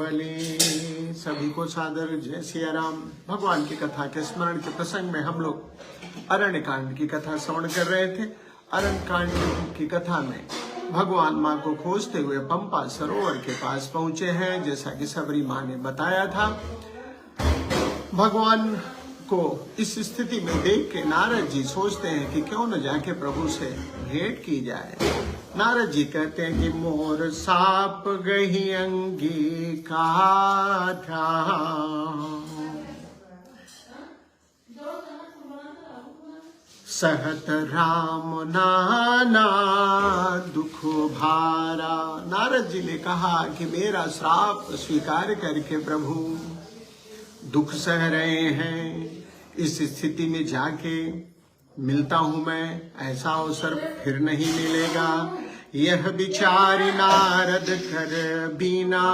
केवली। सभी को सादर जय सिया राम। भगवान की कथा के स्मरण के प्रसंग में हम लोग अरण्य कांड की कथा श्रवण कर रहे थे। अरण्य कांड की कथा में भगवान माँ को खोजते हुए पंपा सरोवर के पास पहुंचे हैं। जैसा कि सबरी माँ ने बताया था, भगवान को इस स्थिति में देख के नारद जी सोचते हैं कि क्यों न जाके प्रभु से भेंट की जाए। नारद जी कहते हैं कि मोर साप गही अंगी काठा, सहत राम नाना दुख भारा। नारद जी ने कहा कि मेरा श्राप स्वीकार करके प्रभु दुख सह रहे हैं। इस स्थिति में जाके मिलता हूं मैं, ऐसा अवसर फिर नहीं मिलेगा। यह विचारी नारद कर बीना,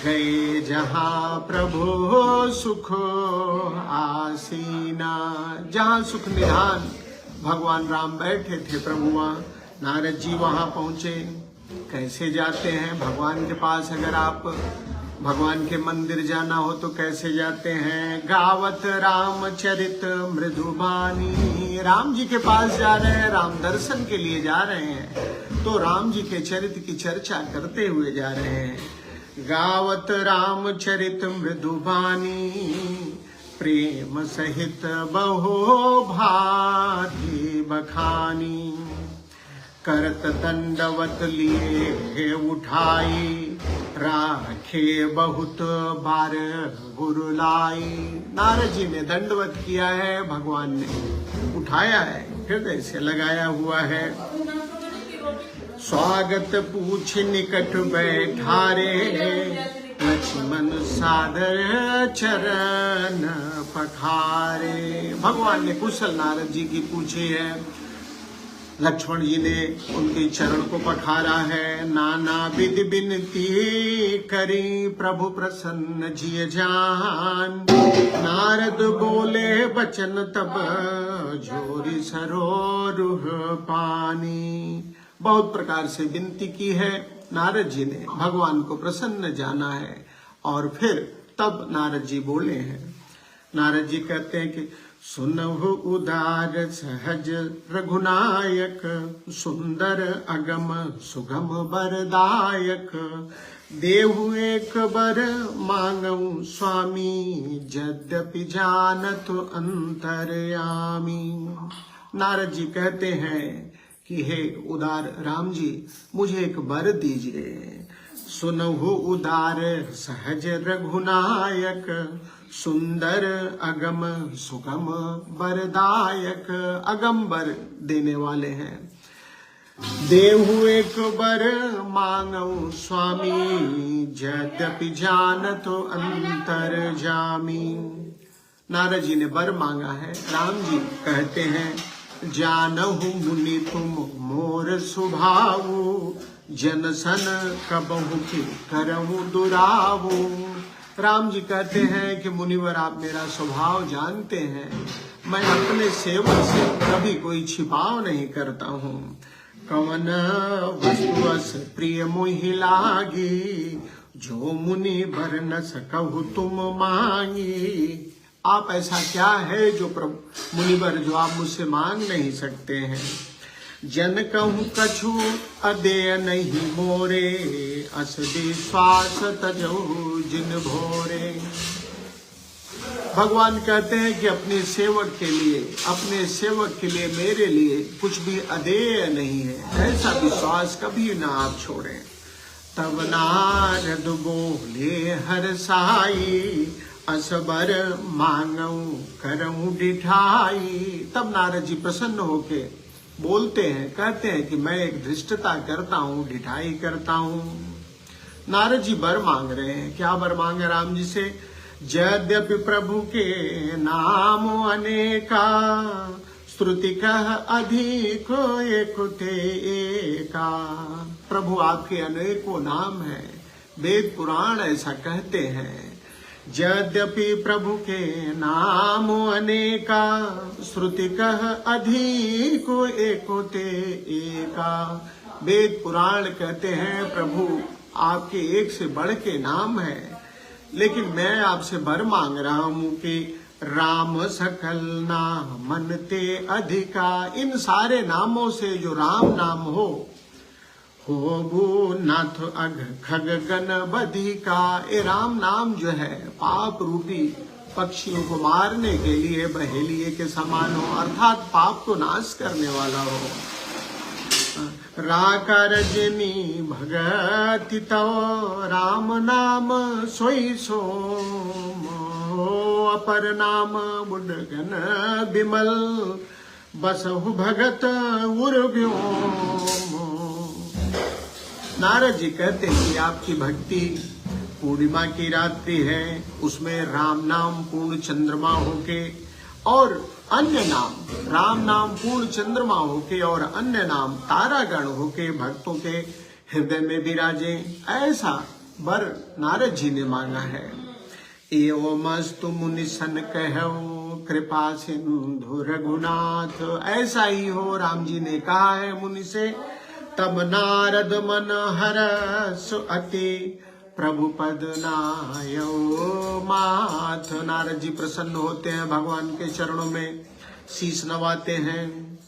गए जहां प्रभु सुख आसीना। जहां सुख निधान भगवान राम बैठे थे प्रभु, वहां नारद जी वहां पहुंचे। कैसे जाते हैं भगवान के पास? अगर आप भगवान के मंदिर जाना हो तो कैसे जाते हैं? गावत रामचरित मृदुबानी। राम जी के पास जा रहे हैं, राम दर्शन के लिए जा रहे हैं, तो राम जी के चरित्र की चर्चा करते हुए जा रहे हैं। गावत रामचरित मृदुबानी, प्रेम सहित बहो भाति बखानी। करत दंडवत लिए उठाई, राखे बहुत बार गुरुलाई। नारद जी ने दंडवत किया है, भगवान ने उठाया है, हृदय से लगाया हुआ है। स्वागत पूछ निकट बैठारे, लक्ष्मण सादर चरण पखारे। भगवान ने कुशल नारद जी की पूछी है। लक्ष्मण जी ने उनके चरण को पखारा है। नाना विधि विनती करी, प्रभु प्रसन्न जिय जान। नारद बोले वचन तब, जोरी सरोरुह पानी। बहुत प्रकार से विनती की है नारद जी ने, भगवान को प्रसन्न जाना है। और फिर तब नारद जी बोले हैं। नारद जी कहते हैं कि सुनहु उदार सहज रघुनायक, सुंदर अगम सुगम बरदायक। देहु एक बर मांगऊ स्वामी, यद्यपि जानत अंतर्यामी। नारद जी कहते हैं कि हे उदार राम जी, मुझे एक वर दीजिए। सुनहु उदार सहज रघुनायक, सुंदर अगम सुगम बरदायक। अगम बर देने वाले हैं। देहु एक बर मांगऊ स्वामी, यद्यपि जानत अंतर्यामी। नारद जी ने बर मांगा है। राम जी कहते हैं, जानहु मुनि तुम मोर सुभाऊ, जन सन कबहु की करहु दुराऊ। राम जी कहते हैं कि मुनिवर, आप मेरा स्वभाव जानते हैं, मैं अपने सेवक से कभी कोई छिपाव नहीं करता हूँ। कवन वस्तुअस प्रिय मोहि लागी, जो मुनि बर न सकहु तुम मांगी। आप ऐसा क्या है जो प्रभु मुनिवर, जो आप मुझसे मांग नहीं सकते हैं? जन कहूँ कछु अदेय नहीं मोरे, अस विश्वास तजहु जिन भोरे। भगवान कहते हैं कि अपने सेवक के लिए मेरे लिए कुछ भी अदेय नहीं है, ऐसा विश्वास कभी ना आप छोड़ें। तब नारद बोले हर साई, असबर मांगऊ करऊं डिठाई। तब नारद जी प्रसन्न होके बोलते हैं, कहते हैं कि मैं एक धृष्टता करता हूँ, ढिठाई करता हूँ। नारद जी वर मांग रहे हैं। क्या वर मांगे राम जी से? यद्यपि प्रभु के नाम अनेका, स्तुति कह अधिक एक ते एका। प्रभु आपके अनेकों नाम है, वेद पुराण ऐसा कहते हैं। यद्यपि प्रभु के नाम अनेका, श्रुति कह अधिक एक ते एका। वेद पुराण कहते हैं प्रभु आपके एक से बढ़ के नाम है, लेकिन मैं आपसे वर मांग रहा हूं कि राम सकल नामन ते अधिका, इन सारे नामों से जो राम नाम हो नाथ अघ खग गण बधिका। ये राम नाम जो है पाप रूपी पक्षियों को मारने के लिए बहेलिए के समान हो, अर्थात पाप को नाश करने वाला हो। राका रजनी भगति तव राम नाम सोई सोम, अपर नाम बुडगन बिमल बसहु भगत उर्व्योम। नारद जी कहते हैं कि आपकी भक्ति पूर्णिमा की रात्रि है, उसमें राम नाम पूर्ण चंद्रमा होके और अन्य नाम राम नाम पूर्ण चंद्रमा होके और अन्य नाम तारागण होके भक्तों के हृदय में विराजे, ऐसा वर नारद जी ने मांगा है। एवमस्तु मुनि सन कहौ कृपा सिंधु रघुनाथ, ऐसा ही हो राम जी ने कहा है मुनि से। तब नारद मन हरस अति प्रभु पद नायो माथ, नारद जी प्रसन्न होते हैं, भगवान के चरणों में शीश नवाते हैं।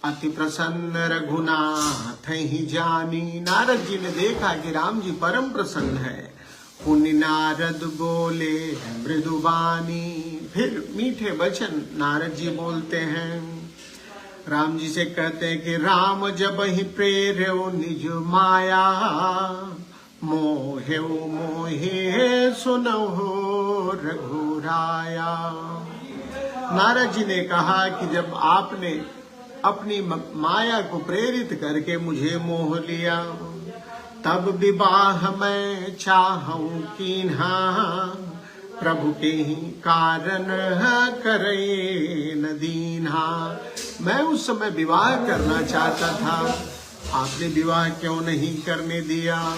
अति प्रसन्न रघुनाथ ही जानी, नारद जी ने देखा कि राम जी परम प्रसन्न है। पुनि नारद बोले मृदुबानी, फिर मीठे वचन नारद जी बोलते हैं। राम जी से कहते हैं कि राम जब ही प्रेर्यो निज माया, मोहे मोहे सुनहो रघुराया। नारद जी ने कहा कि जब आपने अपनी माया को प्रेरित करके मुझे मोह लिया, तब विवाह मैं चाहूं कीन्हा, प्रभु के ही कारण करे न दीन्हा। मैं उस समय विवाह करना चाहता था, आपने विवाह क्यों नहीं करने दिया।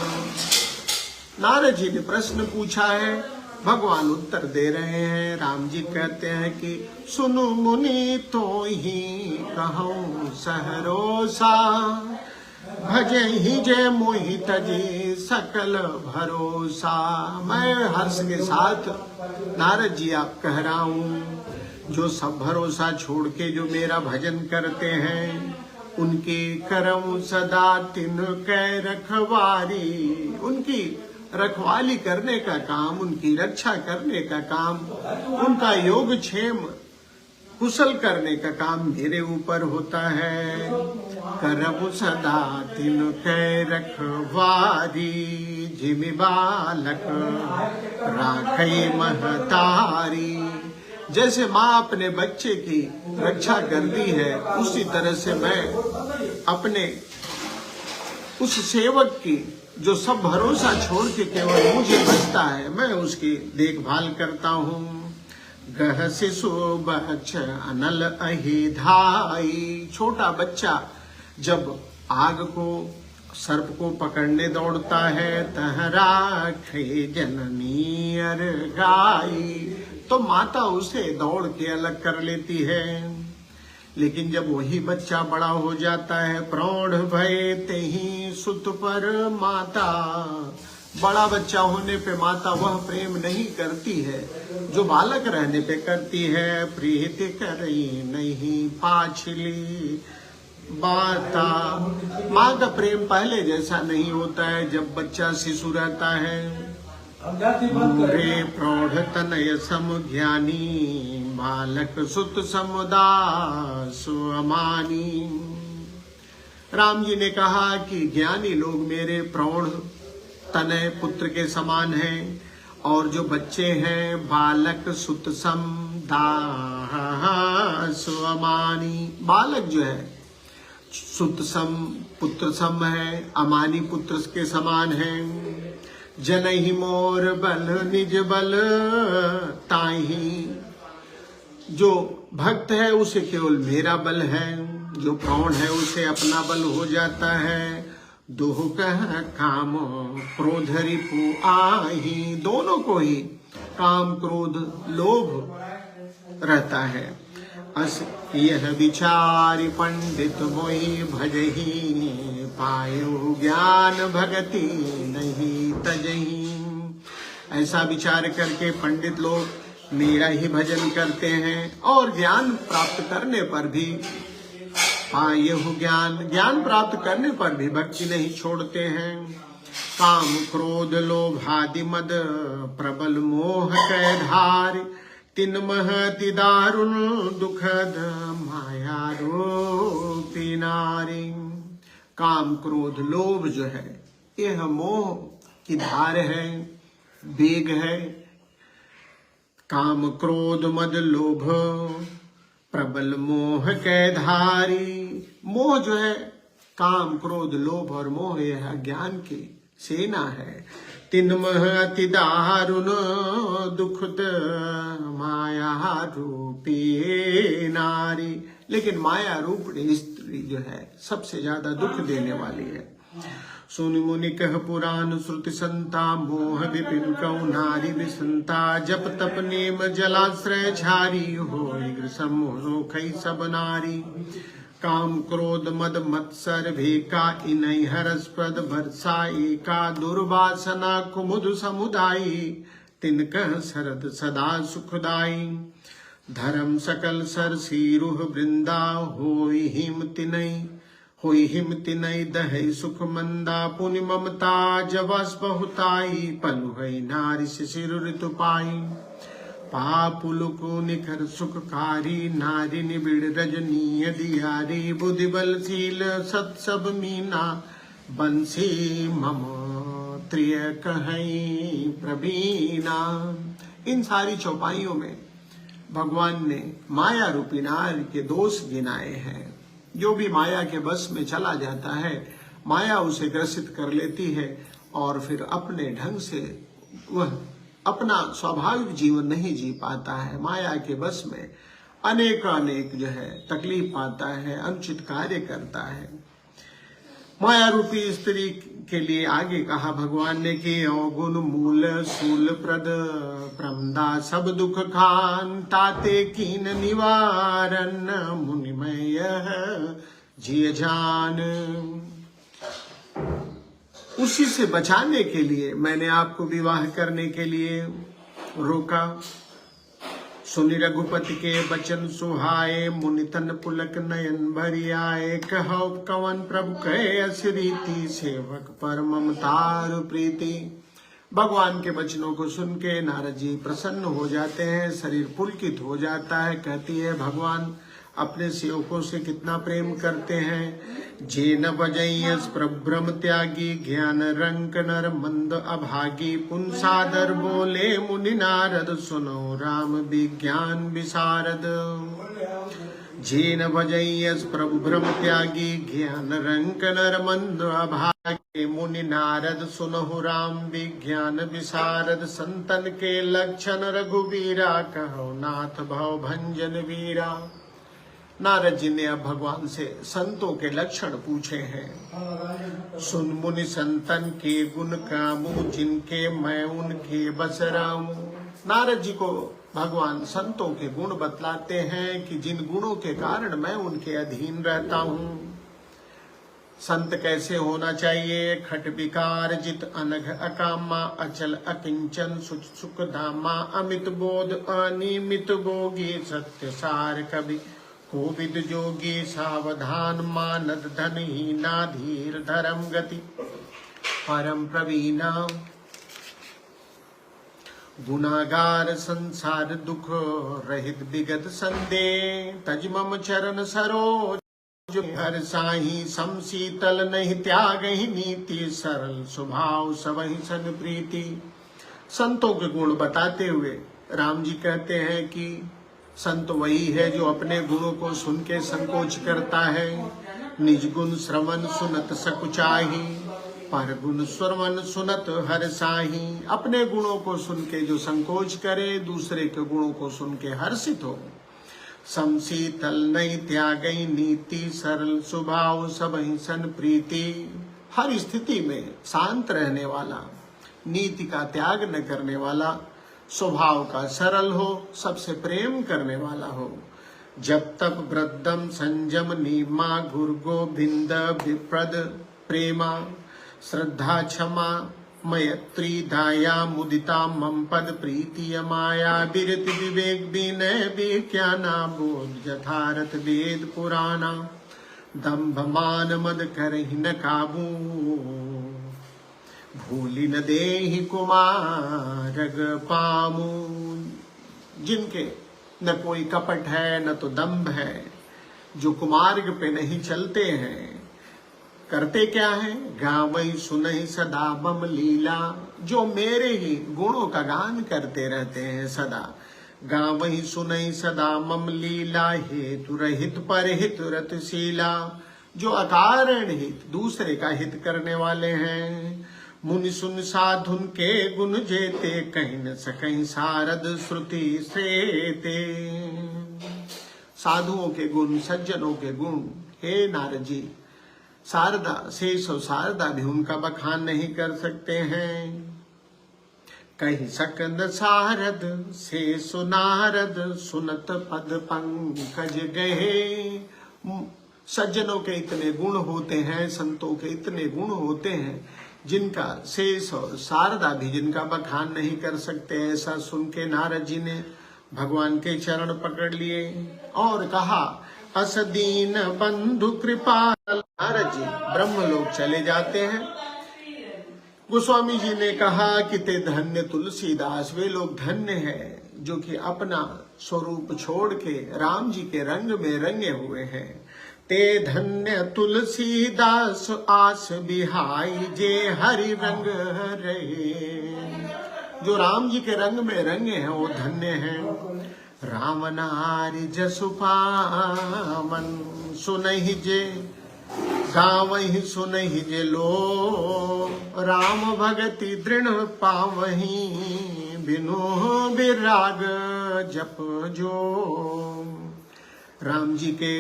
नारद जी ने प्रश्न पूछा है, भगवान उत्तर दे रहे हैं। राम जी कहते हैं कि सुनु मुनि तो ही कहूँ सहरोसा, भजे ही जय मोहि तजी सकल भरोसा। मैं हर्ष के साथ नारद जी आप कह रहा हूँ, जो सब भरोसा छोड़ के जो मेरा भजन करते हैं, उनके करम सदा तिन कै रखवारी, उनकी रखवाली करने का काम, उनकी रक्षा करने का काम, उनका योग क्षेम कुशल करने का काम मेरे ऊपर होता है। करम सदा तिन कै रखवारी, जिमि बालक राखई महतारी। जैसे माँ अपने बच्चे की रक्षा करती है, उसी तरह से मैं अपने उस सेवक की जो सब भरोसा छोड़ के केवल मुझे बचता है, मैं उसकी देखभाल करता हूँ। गह शिशु बच्च अनल अहि धाई, छोटा बच्चा जब आग को सर्प को पकड़ने दौड़ता है, तहरा खे जननी अर गाई, तो माता उसे दौड़ के अलग कर लेती है। लेकिन जब वही बच्चा बड़ा हो जाता है, प्रौढ़ भय तेहि सुत पर माता, बड़ा बच्चा होने पे माता वह प्रेम नहीं करती है जो बालक रहने पे करती है। प्रीति करई नहीं पाछली बाता, माँ का प्रेम पहले जैसा नहीं होता है जब बच्चा शिशु रहता है। रे प्रौढ़ तनय सम ज्ञानी, बालक सुत समुदास अमानी। राम जी ने कहा कि ज्ञानी लोग मेरे प्रौढ़ तनय पुत्र के समान हैं, और जो बच्चे हैं बालक सुत सम दास अमानी, बालक जो है सुत सम पुत्र सम है, अमानी पुत्र के समान है। जनहि मोर बल निज बल ताहि, जो भक्त है उसे केवल मेरा बल है, जो प्रौढ़ है उसे अपना बल हो जाता है। दुह कह काम क्रोध रिपु आही, दोनों को ही काम क्रोध लोभ रहता है। अस यह विचारी पंडित मोहि भजही पायो ज्ञान भगति नहीं तजही। ऐसा विचार करके पंडित लोग मेरा ही भजन करते हैं और ज्ञान प्राप्त करने पर भी पायो ज्ञान, ज्ञान प्राप्त करने पर भी भक्ति नहीं छोड़ते हैं। काम क्रोध लोभादि मद प्रबल मोह कै धार, तिन महति दारुण दुखद माया रूपी नारी। काम क्रोध लोभ जो है यह मोह की धार है, वेग है। काम क्रोध मद लोभ प्रबल मोह कै धारी। मोह जो है, काम क्रोध लोभ और मोह, यह ज्ञान की सेना है। तिन्मह अति दारुण दुखद माया रूपी नारी। लेकिन माया रूपी स्त्री जो है सबसे ज्यादा दुख देने वाली है। सुनि मुनि कह पुराण श्रुति संता, मोह विपिन कौ नारी विसंता। जप तप नेम जलाश्रय झारी, होय समोखै सब नारी। काम क्रोध मद मत्सर भेका, इनहि हरस्पद वर्षा एका। दुर्वासना कुमुद समुदायी, तिनकह शरद सदा सुखदाई। धर्म सकल सर सीरुह वृंदा, होई हिम तिनई दहै सुख मंदा। पुनि ममता जवस बहुताई, पलुहै नारी शिशिर ऋतु पाई। पापुलुक निखर सुखकारी, नारी निबिड़ रजनीय दियारी। बुद्धि बलशील सत सब मीना, बंसी मम त्रिय कहई प्रवीणा। इन सारी चौपाइयों में भगवान ने माया रूपी नारी के दोष गिनाए हैं। जो भी माया के बस में चला जाता है, माया उसे ग्रसित कर लेती है और फिर अपने ढंग से वह अपना स्वाभाविक जीवन नहीं जी पाता है। माया के बस में अनेक जो है तकलीफ पाता है, अनुचित कार्य करता है। माया रूपी स्त्री के लिए आगे कहा भगवान ने कि अवगुण मूल शूल प्रद प्रमदा सब दुख खान। ताते कीन निवारण मुनिमय जिय जान। उसी से बचाने के लिए मैंने आपको विवाह करने के लिए रोका। सुनि रघुपति के वचन सुहाए, मुनि तन पुलक नयन भरि आए। कहौ कवन प्रभु कहे असिरीति, सेवक पर ममतार प्रीति। भगवान के वचनों को सुन के नारद जी प्रसन्न हो जाते हैं, शरीर पुलकित हो जाता है। कहती है भगवान अपने सेवकों से कितना प्रेम करते हैं। जे न बजैयस प्रभ्रम त्यागी, ज्ञान रंक नर मंद अभागी। पुन सादर बोले मुनि नारद, सुनो राम विज्ञान विशारद। जे न भजैयस प्रभु भ्रम त्यागी, ज्ञान रंक नर मंद अभागी। मुनि नारद सुनहु राम विज्ञान विशारद। संतन के लक्षण रघुवीरा, कहो नाथ भव भंजन वीरा। नारद जी ने अब भगवान से संतों के लक्षण पूछे हैं। सुन मुनि संतन के गुण कामू, जिनके मैं उनके बस रामू। नारद जी को भगवान संतों के गुण बतलाते हैं कि जिन गुणों के कारण मैं उनके अधीन रहता हूँ। संत कैसे होना चाहिए? खट विकार जित अनघ अकामा, अचल अकिंचन सुख धामा। अमित बोध अनिमित भोगी, सत्य सार कवि कोविद जोगी। सावधान मानद धन हीना, धीर धर्म गति परम प्रवीणा। गुनागार संसार दुख रहित विगत संदेह। तज मम चरण सरोज हर साही, समशीतल नहीं त्यागहि नीति। सरल स्वभाव सबहि सन प्रीति। संतों के गुण बताते हुए राम जी कहते हैं कि संत वही है जो अपने गुणों को सुन के संकोच करता है। निज गुण श्रवण सुनत सकुचाही, पर गुण श्रवण सुनत हर साही। अपने गुणों को सुन के जो संकोच करे, दूसरे के गुणों को सुन के हर्षित हो। समशीतल नहीं त्यागई नीति, सरल स्वभाव सबहि सन प्रीति। हर स्थिति में शांत रहने वाला, नीति का त्याग न करने वाला, स्वभाव का सरल हो, सबसे प्रेम करने वाला हो। जब तब वृद्धम संयम नीमा, गुरु गोविंद विप्रद प्रेमा श्रद्धा क्षमा मयत्री दया मुदिता मम पद प्रीति माया बिरति विवेक विनय विज्ञाना बोध यथारथ वेद पुराणा दंभ मान मद करहि न काबू भूलि न देहि कुमारग पामू। जिनके न कोई कपट है न तो दंभ है, जो कुमार्ग पे नहीं चलते हैं, करते क्या है? गावई सुनहि सदा बम लीला, जो मेरे ही गुणों का गान करते रहते हैं सदा। गावहि सुनहि सदा मम लीला, हेतु रहित परहित रतशीला, जो अकारण हित दूसरे का हित करने वाले हैं। मुनि सुन साधुन के गुण जेते, कहीं न सकहीं सारद श्रुति सेते। साधुओं के गुण, सज्जनों के गुण, हे नारद जी, शारदा शेष और शारदा भी उनका बखान नहीं कर सकते हैं। कहीं सकंद सारद शेष नारद, सुनत पद पंकज गए। सज्जनों के इतने गुण होते हैं, संतों के इतने गुण होते हैं, जिनका शेष और शारदा भी जिनका बखान नहीं कर सकते। ऐसा सुन के नारद जी ने भगवान के चरण पकड़ लिए और कहा, असदीन बंधु कृपाल। नारद जी ब्रह्मलोक चले जाते हैं। गोस्वामी जी ने कहा कि ते धन्य तुलसीदास, वे लोग धन्य हैं जो कि अपना स्वरूप छोड़ के राम जी के रंग में रंगे हुए हैं। ते धन्य तुलसीदास आस बिहाई, जे हरि रंग रहे। जो राम जी के रंग में रंगे हैं वो धन्य हैं। राम नारी जसु पावन, सुनहि जे गावहि सुनहि जे लो। राम भगति दृढ़ पावहि, बिनु विराग जप जो। राम जी के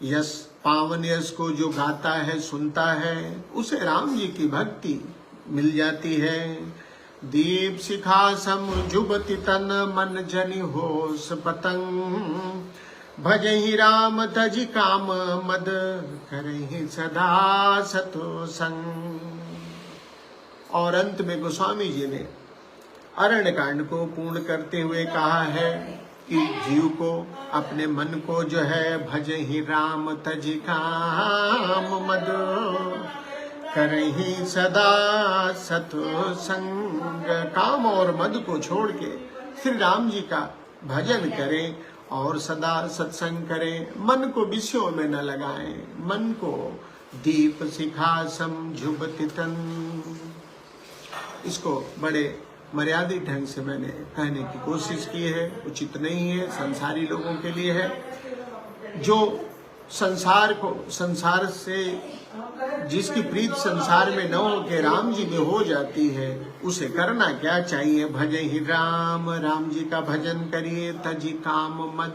यश, पावन यश को जो गाता है, सुनता है, उसे राम जी की भक्ति मिल जाती है। दीप शिखा सम जुबति तन, मन जनि होश पतंग। भजहि राम तजि काम, मद करहि सदा सतो संग। और अंत में गोस्वामी जी ने अरण्य कांड को पूर्ण करते हुए कहा है कि जीव को अपने मन को जो है, भजहि राम तजि काम, मद करहि सदा सतो संग। काम और मद को छोड़ के श्री राम जी का भजन करें और सदा सत्संग करें। मन को विषयों में न लगाएं, मन को दीप शिखा सम जुबति तन। इसको बड़े मर्यादित ढंग से मैंने कहने की कोशिश की है, उचित नहीं है, संसारी लोगों के लिए है। जो संसार को, संसार से जिसकी प्रीत संसार में न हो के राम जी में हो जाती है, उसे करना क्या चाहिए? भजहि राम, राम जी का भजन करिए। तजि काम मद,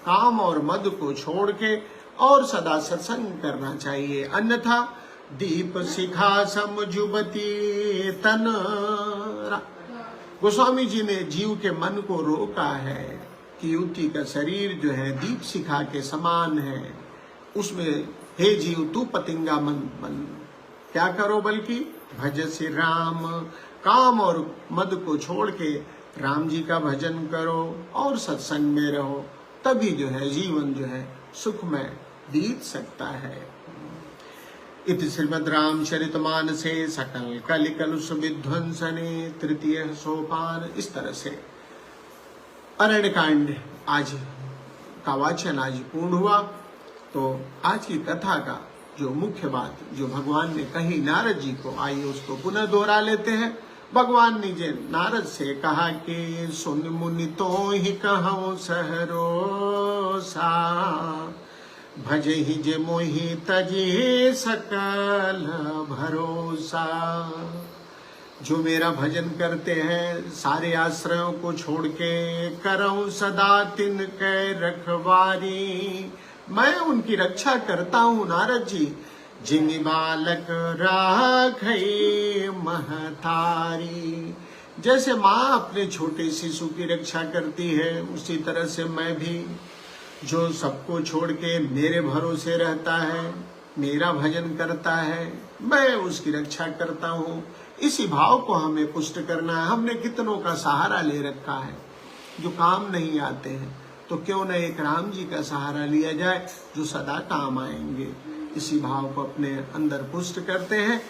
काम और मद को छोड़ के और सदा सत्संग करना चाहिए। अन्यथा दीप शिखा सम जुबति तन। गोस्वामी जी ने जीव के मन को रोका है कि युवती का शरीर जो है दीप शिखा के समान है, उसमें हे जीव तू पतिंगा मन बन, क्या करो बल्कि भज श्री राम। काम और मद को छोड़ के राम जी का भजन करो और सत्संग में रहो, तभी जो है जीवन जो है सुखमय बीत सकता है। इति श्रीमद् रामचरितमानसे सकल कलिकलुष विध्वंसने तृतीय सोपान। इस तरह से अरण्य कांड आज का वाचन आज पूर्ण हुआ। तो आज की कथा का जो मुख्य बात जो भगवान ने कही नारद जी को, आइए उसको पुनः दोहरा लेते हैं। भगवान ने नारद से कहा कि सुन मुनि तो ही कहूँ सहरोसा, भजहि जे मोहि तजे सकल भरोसा। जो मेरा भजन करते हैं, सारे आश्रयों को छोड़ के, करऊं सदा तिनके रखवारी। मैं उनकी रक्षा करता हूँ नारद जी। जिमि बालक राखई महतारी। जैसे माँ अपने छोटे शिशु की रक्षा करती है, उसी तरह से मैं भी, जो सबको छोड़ के मेरे भरोसे रहता है, मेरा भजन करता है, मैं उसकी रक्षा करता हूँ। इसी भाव को हमें पुष्ट करना है। हमने कितनों का सहारा ले रखा है जो काम नहीं आते हैं, तो क्यों न एक राम जी का सहारा लिया जाए जो सदा काम आएंगे। इसी भाव को अपने अंदर पुष्ट करते हैं।